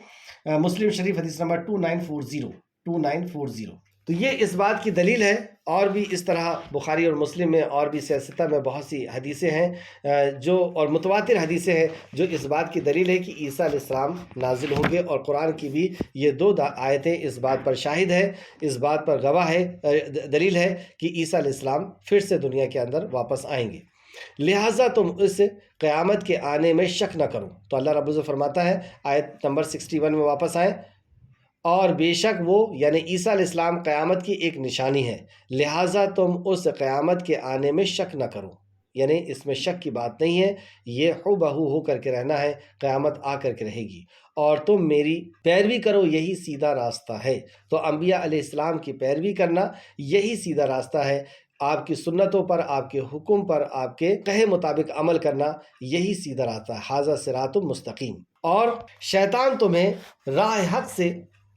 Speaker 1: مسلم شریف حدیث نمبر 2940. تو یہ اس بات کی دلیل ہے. اور بھی اس طرح بخاری اور مسلم میں اور بھی سیاستہ میں بہت سی حدیثیں ہیں اور متواتر حدیثیں ہیں جو اس بات کی دلیل ہے کہ عیسیٰ علیہ السلام نازل ہوں گے. اور قرآن کی بھی یہ 2 آیتیں اس بات پر شاہد ہے، اس بات پر گواہ ہے، دلیل ہے کہ عیسیٰ علیہ السلام پھر سے دنیا کے اندر واپس آئیں گے. لہٰذا تم اس قیامت کے آنے میں شک نہ کرو. تو اللہ رب العزت فرماتا ہے آیت نمبر 61 میں واپس آئیں، اور بے شک وہ یعنی عیسیٰ علیہ السلام قیامت کی ایک نشانی ہے، لہٰذا تم اس قیامت کے آنے میں شک نہ کرو. یعنی اس میں شک کی بات نہیں ہے، یہ ہو بہو ہو کر کے رہنا ہے، قیامت آ کر کے رہے گی. اور تم میری پیروی کرو، یہی سیدھا راستہ ہے. تو انبیاء علیہ السلام کی پیروی کرنا یہی سیدھا راستہ ہے. آپ کی سنتوں پر، آپ کے حکم پر، آپ کے کہے مطابق عمل کرنا یہی سیدھا راستہ ہے. ھذا صراط مستقیم. اور شیطان تمہیں راہ حق سے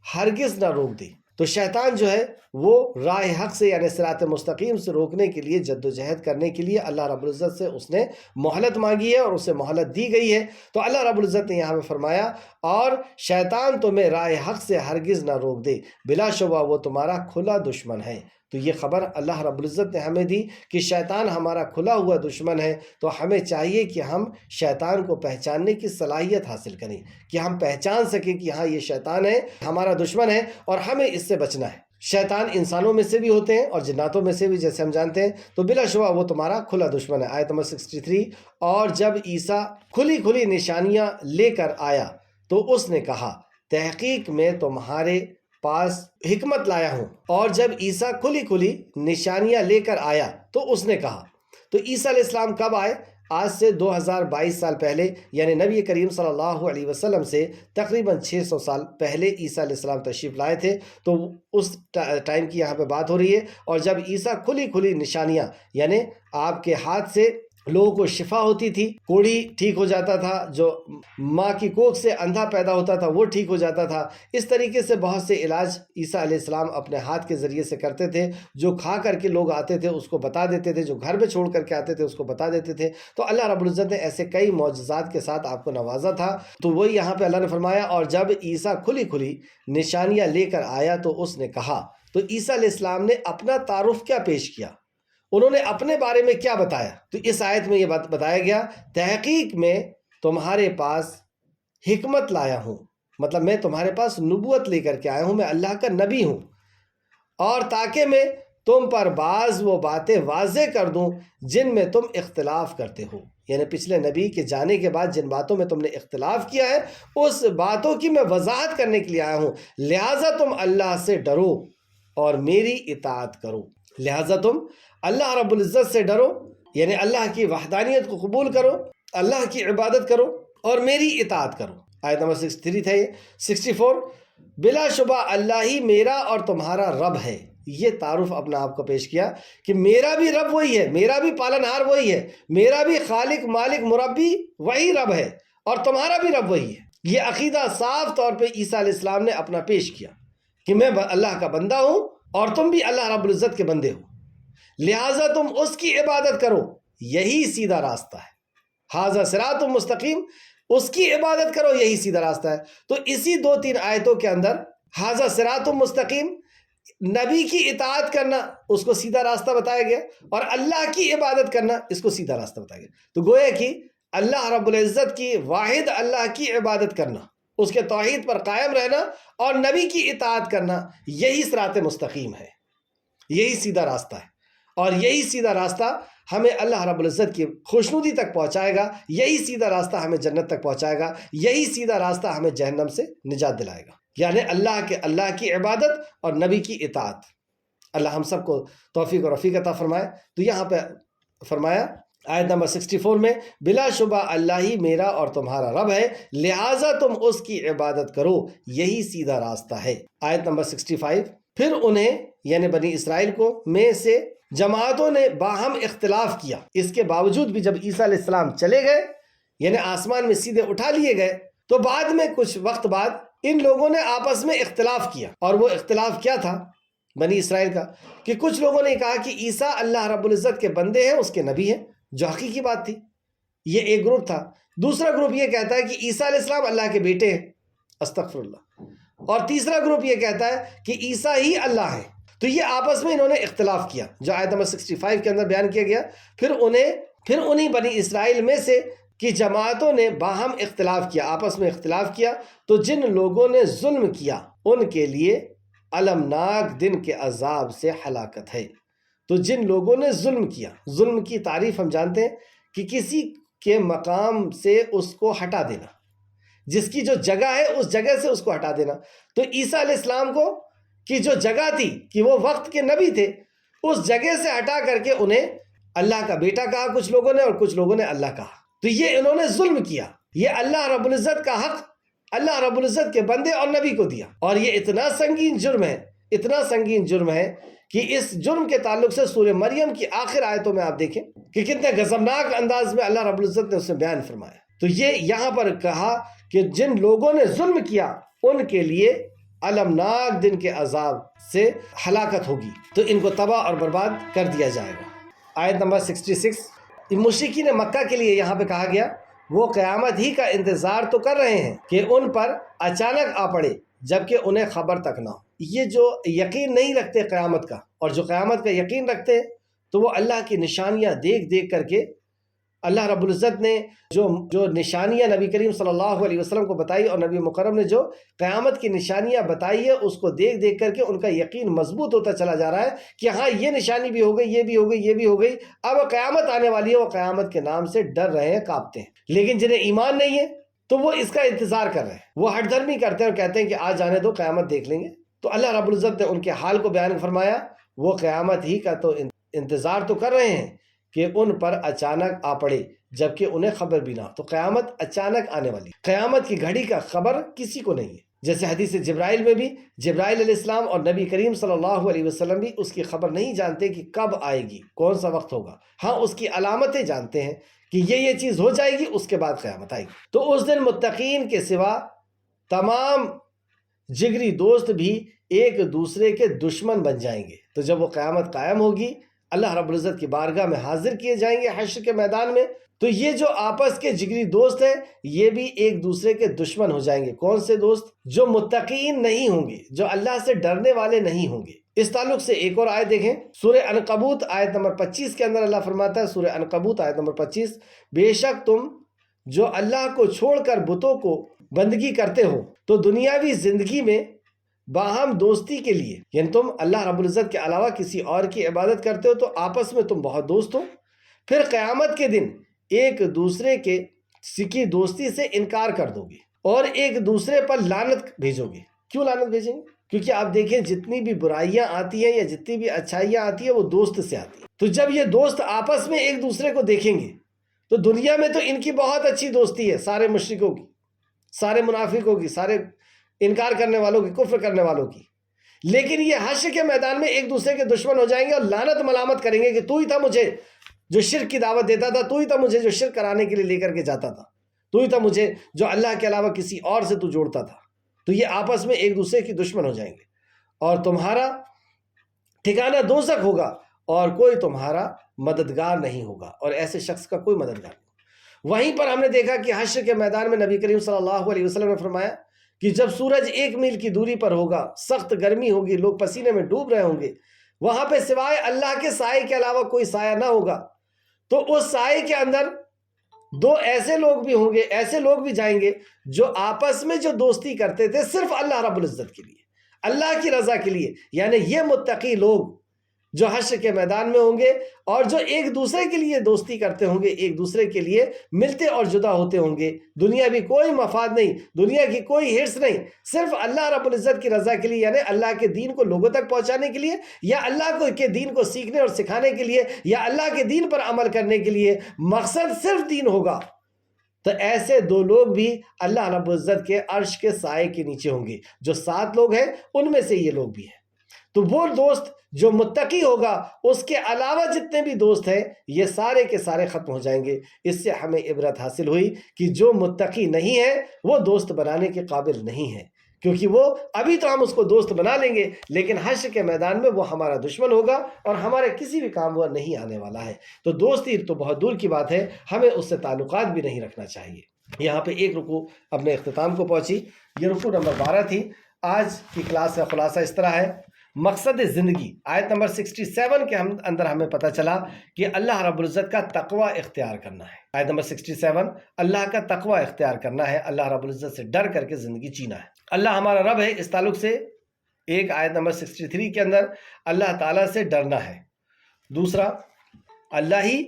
Speaker 1: ہرگز نہ روک دے. تو شیطان جو ہے وہ راہ حق سے یعنی صراط مستقیم سے روکنے کے لیے جد و جہد کرنے کے لیے اللہ رب العزت سے اس نے مہلت مانگی ہے اور اسے مہلت دی گئی ہے. تو اللہ رب العزت نے یہاں پہ فرمایا اور شیطان تمہیں راہ حق سے ہرگز نہ روک دے، بلا شبہ وہ تمہارا کھلا دشمن ہے. تو یہ خبر اللہ رب العزت نے ہمیں دی کہ شیطان ہمارا کھلا ہوا دشمن ہے. تو ہمیں چاہیے کہ ہم شیطان کو پہچاننے کی صلاحیت حاصل کریں، کہ ہم پہچان سکیں کہ ہاں یہ شیطان ہے، ہمارا دشمن ہے اور ہمیں اس سے بچنا ہے. شیطان انسانوں میں سے بھی ہوتے ہیں اور جناتوں میں سے بھی، جیسے ہم جانتے ہیں. تو بلا شبہ وہ تمہارا کھلا دشمن ہے. آیت نمبر 63. اور جب عیسیٰ کھلی نشانیاں لے کر آیا تو اس نے کہا تحقیق میں تمہارے پاس حکمت لایا ہوں. اور جب عیسیٰ کھلی نشانیاں لے کر آیا تو اس نے کہا. تو عیسیٰ علیہ السلام کب آئے؟ آج سے 2022 سال پہلے، یعنی نبی کریم صلی اللہ علیہ وسلم سے تقریباً 600 سال پہلے عیسیٰ علیہ السلام تشریف لائے تھے. تو اس ٹائم کی یہاں پہ بات ہو رہی ہے. اور جب عیسیٰ کھلی نشانیاں یعنی آپ کے ہاتھ سے لوگوں کو شفا ہوتی تھی، کوڑھی ٹھیک ہو جاتا تھا، جو ماں کی کوکھ سے اندھا پیدا ہوتا تھا وہ ٹھیک ہو جاتا تھا. اس طریقے سے بہت سے علاج عیسیٰ علیہ السلام اپنے ہاتھ کے ذریعے سے کرتے تھے. جو کھا کر کے لوگ آتے تھے اس کو بتا دیتے تھے، جو گھر میں چھوڑ کر کے آتے تھے اس کو بتا دیتے تھے. تو اللہ رب العزت نے ایسے کئی معجزات کے ساتھ آپ کو نوازا تھا. تو وہی یہاں پہ اللہ نے فرمایا اور جب عیسیٰ کھلی نشانیاں لے کر آیا تو اس نے کہا. تو عیسیٰ علیہ السلام نے اپنا تعارف کیا پیش کیا، انہوں نے اپنے بارے میں کیا بتایا؟ تو اس آیت میں یہ بات بتایا گیا تحقیق میں تمہارے پاس حکمت لایا ہوں، مطلب میں تمہارے پاس نبوت لے کر کے آیا ہوں، میں اللہ کا نبی ہوں. اور تاکہ میں تم پر بعض وہ باتیں واضح کر دوں جن میں تم اختلاف کرتے ہو. یعنی پچھلے نبی کے جانے کے بعد جن باتوں میں تم نے اختلاف کیا ہے اس باتوں کی میں وضاحت کرنے کے لیے آیا ہوں. لہٰذا تم اللہ سے ڈرو اور میری اطاعت کرو. لہٰذا تم اللہ رب العزت سے ڈرو، یعنی اللہ کی وحدانیت کو قبول کرو، اللہ کی عبادت کرو اور میری اطاعت کرو۔ آیت نمبر 63 تھا یہ۔ 64 بلا شبہ اللہ ہی میرا اور تمہارا رب ہے۔ یہ تعارف اپنا آپ کو پیش کیا کہ میرا بھی رب وہی ہے، میرا بھی پالنہار وہی ہے، میرا بھی خالق مالک مربی وہی رب ہے اور تمہارا بھی رب وہی ہے۔ یہ عقیدہ صاف طور پہ عیسیٰ علیہ السلام نے اپنا پیش کیا کہ میں اللہ کا بندہ ہوں اور تم بھی اللہ رب العزت کے بندے ہو، لہٰذا تم اس کی عبادت کرو، یہی سیدھا راستہ ہے۔ ھذا صراط مستقیم، اس کی عبادت کرو، یہی سیدھا راستہ ہے۔ تو اسی 2-3 آیتوں کے اندر ھذا صراط مستقیم، نبی کی اطاعت کرنا اس کو سیدھا راستہ بتایا گیا، اور اللہ کی عبادت کرنا اس کو سیدھا راستہ بتایا گیا۔ تو گویا کہ اللہ رب العزت کی واحد اللہ کی عبادت کرنا، اس کے توحید پر قائم رہنا اور نبی کی اطاعت کرنا، یہی صراط مستقیم ہے، یہی سیدھا راستہ ہے، اور یہی سیدھا راستہ ہمیں اللہ رب العزت کی خوشنودی تک پہنچائے گا، یہی سیدھا راستہ ہمیں جنت تک پہنچائے گا، یہی سیدھا راستہ ہمیں جہنم سے نجات دلائے گا، یعنی اللہ کی عبادت اور نبی کی اطاعت۔ اللہ ہم سب کو توفیق اور رفیق عطا فرمائے۔ تو یہاں پہ فرمایا آیت نمبر 64 میں، بلا شبہ اللہ ہی میرا اور تمہارا رب ہے، لہٰذا تم اس کی عبادت کرو، یہی سیدھا راستہ ہے۔ آیت نمبر 65 پھر انہیں یعنی بنی اسرائیل کو میں سے جماعتوں نے باہم اختلاف کیا، اس کے باوجود بھی جب عیسیٰ علیہ السلام چلے گئے یعنی آسمان میں سیدھے اٹھا لیے گئے، تو بعد میں کچھ وقت بعد ان لوگوں نے آپس میں اختلاف کیا، اور وہ اختلاف کیا تھا بنی اسرائیل کا کہ کچھ لوگوں نے کہا کہ عیسیٰ اللہ رب العزت کے بندے ہیں، اس کے نبی ہیں، جو حقیقی بات تھی، یہ ایک گروپ تھا۔ دوسرا گروپ یہ کہتا ہے کہ عیسیٰ علیہ السلام اللہ کے بیٹے ہیں، استغفر اللہ، اور تیسرا گروپ یہ کہتا ہے کہ عیسیٰ ہی اللہ ہے۔ تو یہ آپس میں انہوں نے اختلاف کیا، جو آیت نمبر 65 کے اندر بیان کیا گیا۔ پھر انہی بنی اسرائیل میں سے کہ جماعتوں نے باہم اختلاف کیا، آپس میں اختلاف کیا، تو جن لوگوں نے ظلم کیا ان کے لیے المناک دن کے عذاب سے ہلاکت ہے۔ تو جن لوگوں نے ظلم کیا، ظلم کی تعریف ہم جانتے ہیں کہ کسی کے مقام سے اس کو ہٹا دینا، جس کی جو جگہ ہے اس جگہ سے اس کو ہٹا دینا۔ تو عیسیٰ علیہ السلام کو کی جو جگہ تھی کہ وہ وقت کے نبی تھے، اس جگہ سے ہٹا کر کے انہیں اللہ کا بیٹا کہا کچھ لوگوں نے، اور کچھ لوگوں نے اللہ کہا۔ تو یہ انہوں نے ظلم کیا، یہ اللہ رب العزت کا حق اللہ رب العزت کے بندے اور نبی کو دیا، اور یہ اتنا سنگین جرم ہے، اتنا سنگین جرم ہے کہ اس جرم کے تعلق سے سورہ مریم کی آخر آیتوں میں آپ دیکھیں کہ کتنے غضبناک انداز میں اللہ رب العزت نے اسے بیان فرمایا۔ تو یہ یہاں پر کہا کہ جن لوگوں نے ظلم کیا ان کے لیے المناک دن کے عذاب سے ہلاکت ہوگی، تو ان کو تباہ اور برباد کر دیا جائے گا۔ آیت نمبر 66 مشرکین مکہ کے لیے یہاں پہ کہا گیا وہ قیامت ہی کا انتظار تو کر رہے ہیں کہ ان پر اچانک آ پڑے جبکہ انہیں خبر تک نہ ہو۔ یہ جو یقین نہیں رکھتے قیامت کا، اور جو قیامت کا یقین رکھتے ہیں، تو وہ اللہ کی نشانیاں دیکھ دیکھ کر کے، اللہ رب العزت نے جو نشانیاں نبی کریم صلی اللہ علیہ وسلم کو بتائی اور نبی مکرم نے جو قیامت کی نشانیاں بتائی ہے، اس کو دیکھ دیکھ کر کے ان کا یقین مضبوط ہوتا چلا جا رہا ہے کہ ہاں یہ نشانی بھی ہو گئی، یہ بھی ہو گئی، یہ بھی ہو گئی، اب قیامت آنے والی ہے۔ وہ قیامت کے نام سے ڈر رہے ہیں، کانپتے ہیں، لیکن جنہیں ایمان نہیں ہے تو وہ اس کا انتظار کر رہے ہیں، وہ ہٹ دھرمی کرتے ہیں اور کہتے ہیں کہ آج جانے دو، قیامت دیکھ لیں گے۔ تو اللہ رب العزت نے ان کے حال کو بیان فرمایا، وہ قیامت ہی کا تو انتظار تو کر رہے ہیں کہ ان پر اچانک آ پڑے جبکہ انہیں خبر بھی نہ ہو۔ تو قیامت اچانک آنے والی، قیامت کی گھڑی کا خبر کسی کو نہیں ہے۔ جیسے حدیث جبرائیل میں بھی جبرائیل علیہ السلام اور نبی کریم صلی اللہ علیہ وسلم بھی اس کی خبر نہیں جانتے کہ کب آئے گی، کون سا وقت ہوگا، ہاں اس کی علامتیں جانتے ہیں کہ یہ چیز ہو جائے گی، اس کے بعد قیامت آئے گی۔ تو اس دن متقین کے سوا تمام جگری دوست بھی ایک دوسرے کے دشمن بن جائیں گے۔ تو جب وہ قیامت قائم ہوگی، اللہ رب العزت کی بارگاہ میں حاضر کیے جائیں گے حشر کے میدان میں، تو یہ جو آپس کے جگری دوست ہیں یہ بھی ایک دوسرے کے دشمن ہو جائیں گے۔ کون سے دوست؟ جو متقین نہیں ہوں گے، جو اللہ سے ڈرنے والے نہیں ہوں گے۔ اس تعلق سے ایک اور آیت دیکھیں، سورہ عنکبوت آیت نمبر 25 کے اندر اللہ فرماتا ہے، سورہ عنکبوت آیت نمبر 25، بے شک تم جو اللہ کو چھوڑ کر بتوں کو بندگی کرتے ہو تو دنیاوی زندگی میں باہم دوستی کے لیے، یعنی تم اللہ رب العزت کے علاوہ کسی اور کی عبادت کرتے ہو تو آپس میں تم بہت دوست ہو، پھر قیامت کے دن ایک دوسرے کے کی دوستی سے انکار کر دو گے اور ایک دوسرے پر لعنت بھیجو گے۔ کیوں لعنت بھیجیں گے؟ کیونکہ آپ دیکھیں جتنی بھی برائیاں آتی ہیں یا جتنی بھی اچھائیاں آتی ہیں وہ دوست سے آتی ہیں. تو جب یہ دوست آپس میں ایک دوسرے کو دیکھیں گے تو دنیا میں تو ان کی بہت اچھی دوستی ہے، سارے مشرکوں کی، سارے منافقوں کی، سارے انکار کرنے والوں کی، کفر کرنے والوں کی. لیکن یہ حشر کے میدان میں ایک دوسرے کے دشمن ہو جائیں گے اور لعنت ملامت کریں گے کہ تو ہی تھا مجھے جو شرک کی دعوت دیتا تھا، تو ہی تھا مجھے جو شرک کرانے کے لیے لے کر کے جاتا تھا، تو ہی تھا مجھے جو اللہ کے علاوہ کسی اور سے تو جوڑتا تھا. تو یہ آپس میں ایک دوسرے کی دشمن ہو جائیں گے اور تمہارا ٹھکانہ دوزخ ہوگا اور کوئی تمہارا مددگار نہیں ہوگا، اور ایسے شخص کا کوئی مددگار نہیں. وہیں پر ہم نے دیکھا کہ حشر کے میدان میں نبی کریم صلی اللہ علیہ وسلم نے فرمایا کہ جب سورج 1 میل کی دوری پر ہوگا، سخت گرمی ہوگی، لوگ پسینے میں ڈوب رہے ہوں گے، وہاں پہ سوائے اللہ کے سائے کے علاوہ کوئی سایہ نہ ہوگا، تو اس سائے کے اندر 2 ایسے لوگ بھی ہوں گے، ایسے لوگ بھی جائیں گے جو آپس میں جو دوستی کرتے تھے صرف اللہ رب العزت کے لیے، اللہ کی رضا کے لیے. یعنی یہ متقی لوگ جو حشر کے میدان میں ہوں گے اور جو ایک دوسرے کے لیے دوستی کرتے ہوں گے، ایک دوسرے کے لیے ملتے اور جدا ہوتے ہوں گے. دنیا بھی کوئی مفاد نہیں، دنیا کی کوئی ہرس نہیں، صرف اللہ رب العزت کی رضا کے لیے، یعنی اللہ کے دین کو لوگوں تک پہنچانے کے لیے، یا اللہ کے دین کو سیکھنے اور سکھانے کے لیے، یا اللہ کے دین پر عمل کرنے کے لیے. مقصد صرف دین ہوگا. تو ایسے 2 لوگ بھی اللہ رب العزت کے عرش کے سائے کے نیچے ہوں گے. جو 7 لوگ ہیں ان میں سے یہ لوگ بھی ہیں. تو وہ دوست جو متقی ہوگا، اس کے علاوہ جتنے بھی دوست ہیں یہ سارے کے سارے ختم ہو جائیں گے. اس سے ہمیں عبرت حاصل ہوئی کہ جو متقی نہیں ہے وہ دوست بنانے کے قابل نہیں ہے، کیونکہ وہ ابھی تو ہم اس کو دوست بنا لیں گے لیکن حشر کے میدان میں وہ ہمارا دشمن ہوگا اور ہمارے کسی بھی کام وہ نہیں آنے والا ہے. تو دوستی تو بہت دور کی بات ہے، ہمیں اس سے تعلقات بھی نہیں رکھنا چاہیے. یہاں پہ ایک رکوع اپنے اختتام کو پہنچی، یہ رکوع نمبر 12 تھی. آج کی کلاس کا خلاصہ اس طرح ہے. مقصد زندگی، آیت نمبر 67 کے اندر ہمیں پتہ چلا کہ اللہ رب العزت کا تقوی اختیار کرنا ہے. آیت نمبر 67 اللہ کا تقوی اختیار کرنا ہے، اللہ رب العزت سے ڈر کر کے زندگی جینا ہے. اللہ ہمارا رب ہے، اس تعلق سے ایک آیت نمبر 63 کے اندر اللہ تعالیٰ سے ڈرنا ہے. دوسرا اللہ ہی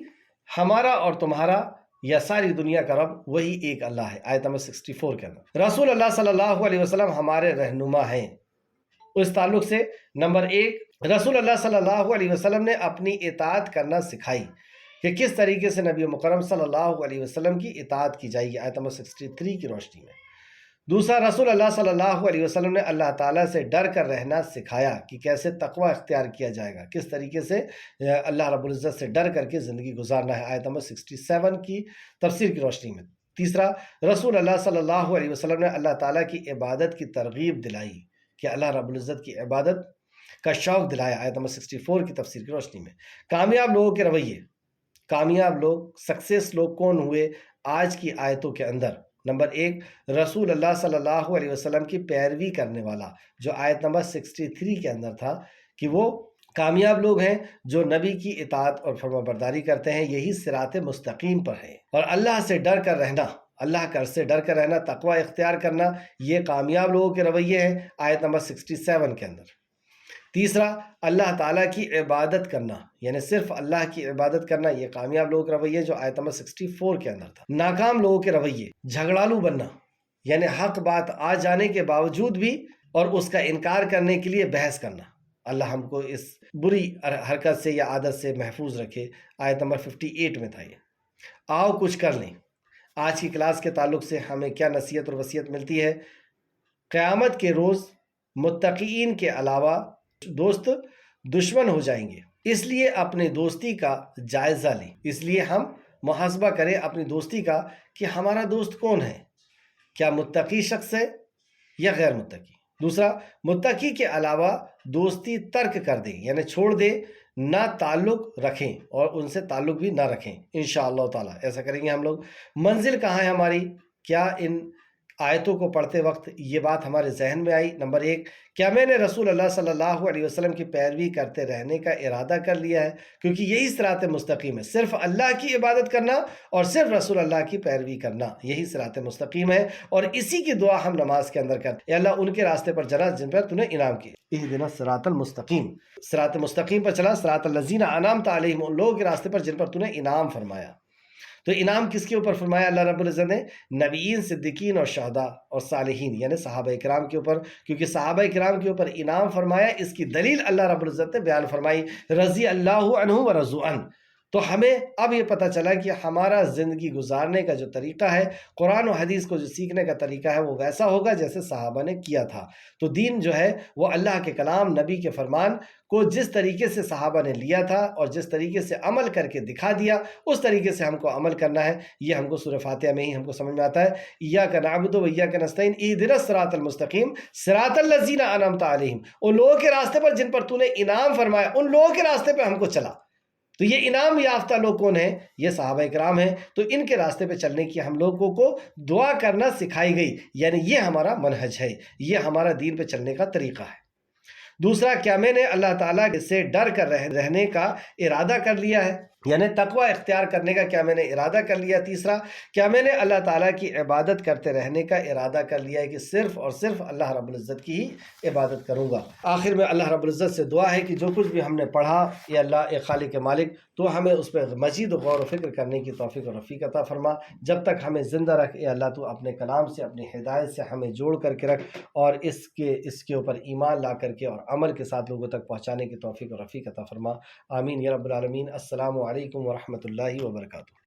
Speaker 1: ہمارا اور تمہارا یا ساری دنیا کا رب وہی ایک اللہ ہے، آیت نمبر 64 کے اندر. رسول اللہ صلی اللہ علیہ وسلم ہمارے رہنما ہیں، اس تعلق سے نمبر 1 رسول اللہ صلی اللہ علیہ وسلم نے اپنی اطاعت کرنا سکھائی کہ کس طریقے سے نبی مکرم صلی اللہ علیہ وسلم کی اطاعت کی جائے گی، آیت نمبر 63 کی روشنی میں. دوسرا رسول اللہ صلی اللہ علیہ وسلم نے اللہ تعالیٰ سے ڈر کر رہنا سکھایا کہ کیسے تقوی اختیار کیا جائے گا، کس طریقے سے اللہ رب العزت سے ڈر کر کے زندگی گزارنا ہے، آیت نمبر 67 کی تفسیر کی روشنی میں. تیسرا رسول اللہ صلی اللہ علیہ وسلم نے اللہ تعالیٰ کی عبادت کی ترغیب دلائی کہ اللہ رب العزت کی عبادت کا شوق دلایا، آیت نمبر 64 کی تفسیر کی روشنی میں. کامیاب لوگوں کے رویے، کامیاب لوگ، سکسیس لوگ کون ہوئے آج کی آیتوں کے اندر؟ نمبر 1 رسول اللہ صلی اللہ علیہ وسلم کی پیروی کرنے والا، جو آیت نمبر 63 کے اندر تھا کہ وہ کامیاب لوگ ہیں جو نبی کی اطاعت اور فرما برداری کرتے ہیں، یہی صراط مستقیم پر ہے. اور اللہ سے ڈر کر رہنا، اللہ کا سے ڈر کر رہنا، تقوی اختیار کرنا، یہ کامیاب لوگوں کے رویے ہیں، آیت نمبر 67 کے اندر. تیسرا اللہ تعالیٰ کی عبادت کرنا، یعنی صرف اللہ کی عبادت کرنا، یہ کامیاب لوگوں کے رویے جو آیت نمبر 64 کے اندر تھا. ناکام لوگوں کے رویے، جھگڑالو بننا، یعنی حق بات آ جانے کے باوجود بھی اور اس کا انکار کرنے کے لیے بحث کرنا. اللہ ہم کو اس بری حرکت سے یا عادت سے محفوظ رکھے، آیت نمبر 58 میں تھا یہ. آؤ کچھ کر لیں. آج کی کلاس کے تعلق سے ہمیں کیا نصیحت اور وصیت ملتی ہے؟ قیامت کے روز متقین کے علاوہ دوست دشمن ہو جائیں گے، اس لیے اپنی دوستی کا جائزہ لیں. اس لیے ہم محاسبہ کریں اپنی دوستی کا کہ ہمارا دوست کون ہے، کیا متقی شخص ہے یا غیر متقی. دوسرا متقی کے علاوہ دوستی ترک کر دیں، یعنی چھوڑ دیں، نہ تعلق رکھیں اور ان سے تعلق بھی نہ رکھیں. انشاءاللہ تعالیٰ ایسا کریں گے ہم لوگ. منزل کہاں ہے ہماری؟ کیا ان آیتوں کو پڑھتے وقت یہ بات ہمارے ذہن میں آئی؟ نمبر 1 کیا میں نے رسول اللہ صلی اللہ علیہ وسلم کی پیروی کرتے رہنے کا ارادہ کر لیا ہے؟ کیونکہ یہی صراط مستقیم ہے، صرف اللہ کی عبادت کرنا اور صرف رسول اللہ کی پیروی کرنا، یہی صراط مستقیم ہے. اور اسی کی دعا ہم نماز کے اندر کرتے ہیں، اے اللہ ان کے راستے پر چلا جن پر تو نے انعام کیا. اہدنا الصراط المستقیم، صراط مستقیم پر چلا، صراط الذین انعمت علیہم، ان لوگوں کے راستے پر جن پر تو نے انعام فرمایا. تو انعام کس کے اوپر فرمایا اللہ رب العزت نے؟ نبیین، صدیقین اور شہداء اور صالحین یعنی صحابہ کرام کے اوپر، کیونکہ صحابہ کرام کے اوپر انعام فرمایا، اس کی دلیل اللہ رب العزت نے بیان فرمائی، رضی اللہ عنہ و رضوا عنہ۔ تو ہمیں اب یہ پتہ چلا کہ ہمارا زندگی گزارنے کا جو طریقہ ہے، قرآن و حدیث کو جو سیکھنے کا طریقہ ہے، وہ ویسا ہوگا جیسے صحابہ نے کیا تھا۔ تو دین جو ہے وہ اللہ کے کلام، نبی کے فرمان کو جس طریقے سے صحابہ نے لیا تھا اور جس طریقے سے عمل کر کے دکھا دیا، اس طریقے سے ہم کو عمل کرنا ہے۔ یہ ہم کو سورہ فاتحہ میں ہی ہم کو سمجھ میں آتا ہے، ایاک نعبد و ایاک نستعین اہدنا الصراط المستقیم صراط الذین انعمت علیہم، ان لوگوں کے راستے پر جن پر تو نے انعام فرمایا، ان لوگوں کے راستے پہ ہم کو چلا۔ تو یہ انعام یافتہ لوگ کون ہیں؟ یہ صحابہ کرام ہیں۔ تو ان کے راستے پہ چلنے کی ہم لوگوں کو دعا کرنا سکھائی گئی، یعنی یہ ہمارا منہج ہے، یہ ہمارا دین پہ چلنے کا طریقہ ہے۔ دوسرا، کیا میں نے اللہ تعالیٰ سے ڈر کر رہنے کا ارادہ کر لیا ہے، یعنی تقوی اختیار کرنے کا کیا میں نے ارادہ کر لیا؟ تیسرا، کیا میں نے اللہ تعالیٰ کی عبادت کرتے رہنے کا ارادہ کر لیا ہے کہ صرف اور صرف اللہ رب العزت کی ہی عبادت کروں گا؟ آخر میں اللہ رب العزت سے دعا ہے کہ جو کچھ بھی ہم نے پڑھا، یا اللہ اے خالق مالک، تو ہمیں اس پہ مزید غور و فکر کرنے کی توفیق و رفیق عطا فرما۔ جب تک ہمیں زندہ رکھ اے اللہ، تو اپنے کلام سے، اپنی ہدایت سے ہمیں جوڑ کر کے رکھ، اور اس کے اوپر ایمان لا کر کے اور عمل کے ساتھ لوگوں تک پہنچانے کی توفیق و رفیق عطا فرما۔ آمین یا رب العالمین۔ السلام علیکم ورحمۃ اللہ وبرکاتہ۔